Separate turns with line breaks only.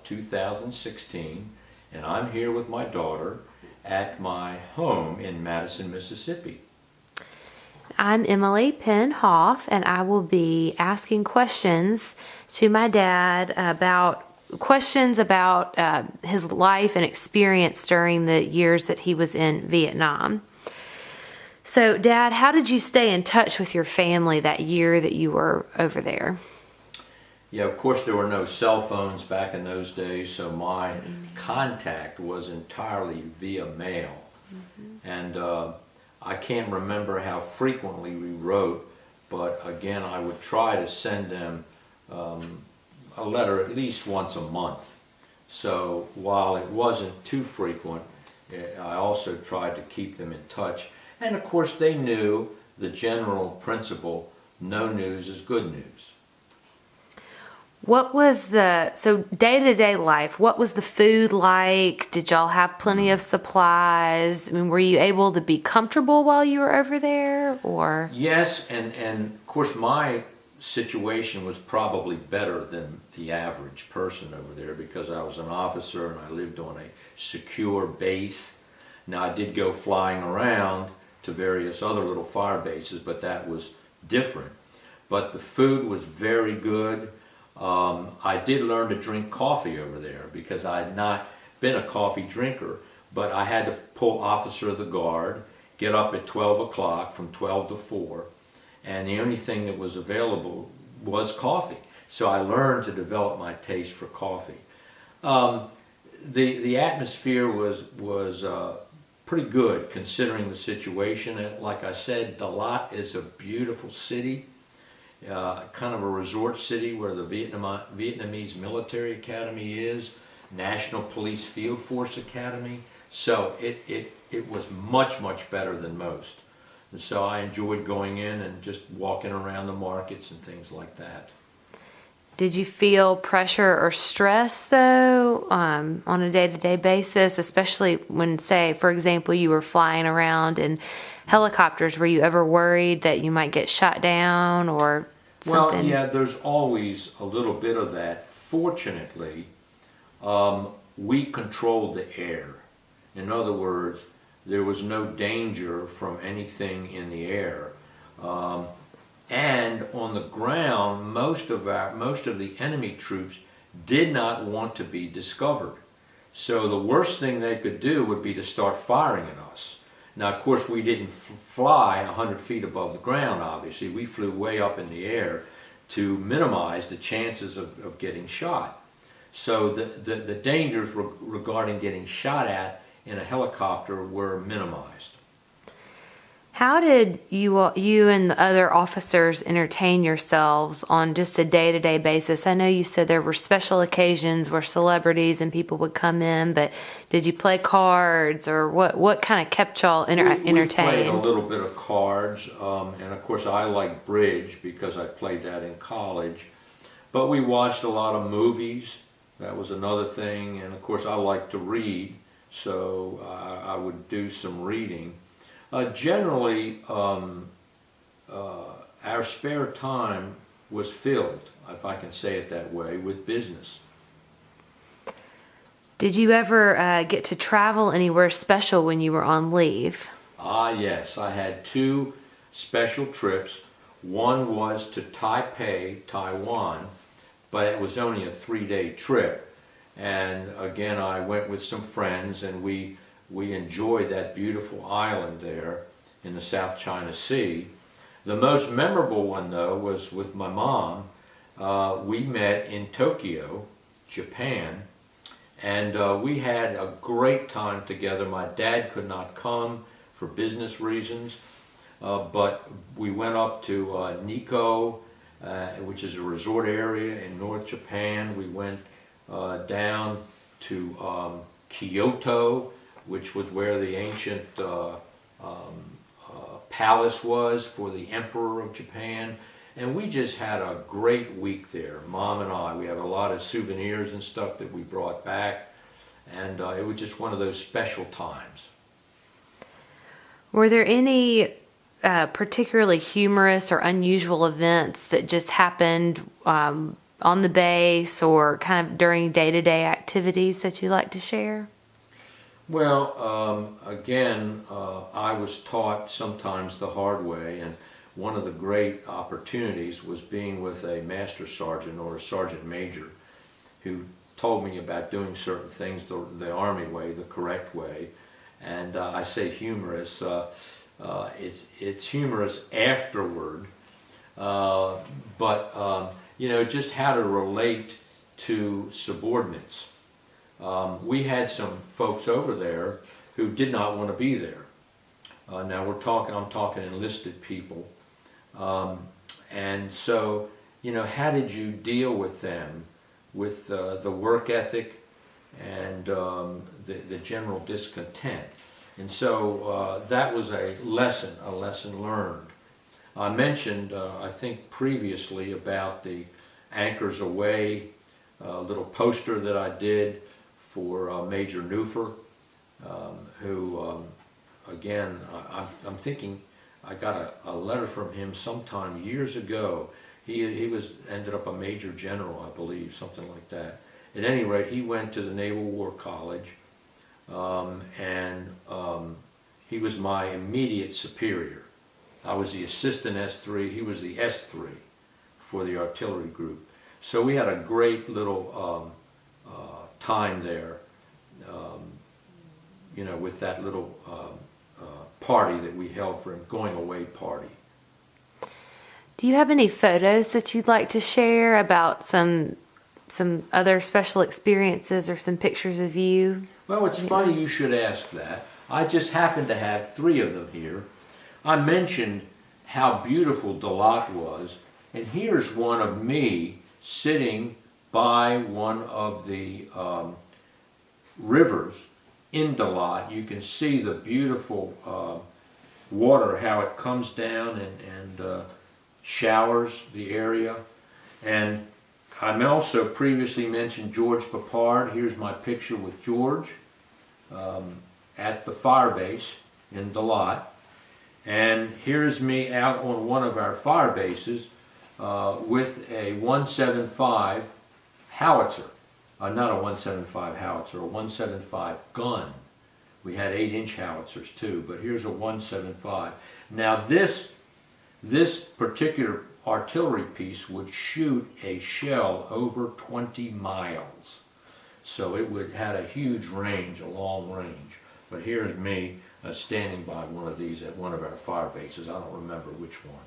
2016, and I'm here with my daughter at my home in Madison, Mississippi.
I'm Emily Penn Hoff, and I will be asking questions to my dad about his life and experience during the years that he was in Vietnam. So, Dad, how did you stay in touch with your family that year that you were over there?
Yeah, of course there were no cell phones back in those days, so my contact was entirely via mail. And I can't remember how frequently we wrote, but again, I would try to send them a letter at least once a month. So while it wasn't too frequent, I also tried to keep them in touch. And of course they knew the general principle, no news is good news.
So day-to-day life, what was the food like? Did y'all have plenty of supplies? I mean, were you able to be comfortable while you were over there, or?
Yes, and of course my situation was probably better than the average person over there because I was an officer and I lived on a secure base. Now I did go flying around to various other little fire bases, but that was different. But the food was very good. I did learn to drink coffee over there because I had not been a coffee drinker, but I had to pull officer of the guard, get up at 12 o'clock from 12 to 4, and the only thing that was available was coffee. So I learned to develop my taste for coffee. The atmosphere was pretty good considering the situation. Like I said, Dalat is a beautiful city. Kind of a resort city where the Vietnamese Military Academy is, National Police Field Force Academy. So it was much, much better than most. And so I enjoyed going in and just walking around the markets and things like that.
Did you feel pressure or stress, though, on a day-to-day basis, especially when, say, for example, you were flying around in helicopters? Were you ever worried that you might get shot down or something?
Well, yeah, there's always a little bit of that. Fortunately, we controlled the air. In other words, there was no danger from anything in the air. And on the ground, most of the enemy troops did not want to be discovered. So the worst thing they could do would be to start firing at us. Now, of course, we didn't fly 100 feet above the ground, obviously. We flew way up in the air to minimize the chances of getting shot. So the dangers regarding getting shot at in a helicopter were minimized.
How did you and the other officers entertain yourselves on just a day-to-day basis? I know you said there were special occasions where celebrities and people would come in, but did you play cards, or what kind of kept y'all entertained?
We played a little bit of cards, and of course I liked bridge because I played that in college. But we watched a lot of movies. That was another thing, and of course I liked to read, so I would do some reading. Generally, our spare time was filled, if I can say it that way, with business.
Did you ever get to travel anywhere special when you were on leave?
Yes, I had two special trips. One was to Taipei, Taiwan, but it was only a 3-day trip. And again, I went with some friends, and we enjoyed that beautiful island there in the South China Sea. The most memorable one, though, was with my mom. We met in Tokyo, Japan, and we had a great time together. My dad could not come for business reasons, but we went up to Nikko, which is a resort area in North Japan. We went down to Kyoto, which was where the ancient palace was for the Emperor of Japan. And we just had a great week there, Mom and I. We had a lot of souvenirs and stuff that we brought back, and it was just one of those special times.
Were there any particularly humorous or unusual events that just happened on the base or kind of during day-to-day activities that you like to share?
Well, again, I was taught sometimes the hard way, and one of the great opportunities was being with a master sergeant or a sergeant major who told me about doing certain things the Army way, the correct way. And I say humorous, it's humorous afterward, but you know, just how to relate to subordinates. We had some folks over there who did not want to be there. Now I'm talking enlisted people. And so, you know, how did you deal with them, with the work ethic and the general discontent? And so that was a lesson learned. I mentioned, I think previously, about the Anchors Away little poster that I did for Major Newfer, who, again, I'm thinking, I got a letter from him sometime years ago. He ended up a major general, I believe, something like that. At any rate, he went to the Naval War College, and he was my immediate superior. I was the assistant S3, he was the S3 for the artillery group. So we had a great little time there, you know, with that little party that we held for him, going away party.
Do you have any photos that you'd like to share about some other special experiences or some pictures of you?
Well, it's funny you should ask that. I just happen to have 3 of them here. I mentioned how beautiful Dalat was, and here's one of me sitting by one of the rivers in Dalat. You can see the beautiful water, how it comes down and showers the area. And I also previously mentioned George Papard. Here's my picture with George at the fire base in Dalat. And here's me out on one of our fire bases with a 175 howitzer. Not a 175 howitzer, a 175 gun. We had 8-inch howitzers too, but here's a 175. Now this particular artillery piece would shoot a shell over 20 miles. So it had a huge range, a long range. But here's me standing by one of these at one of our fire bases. I don't remember which one.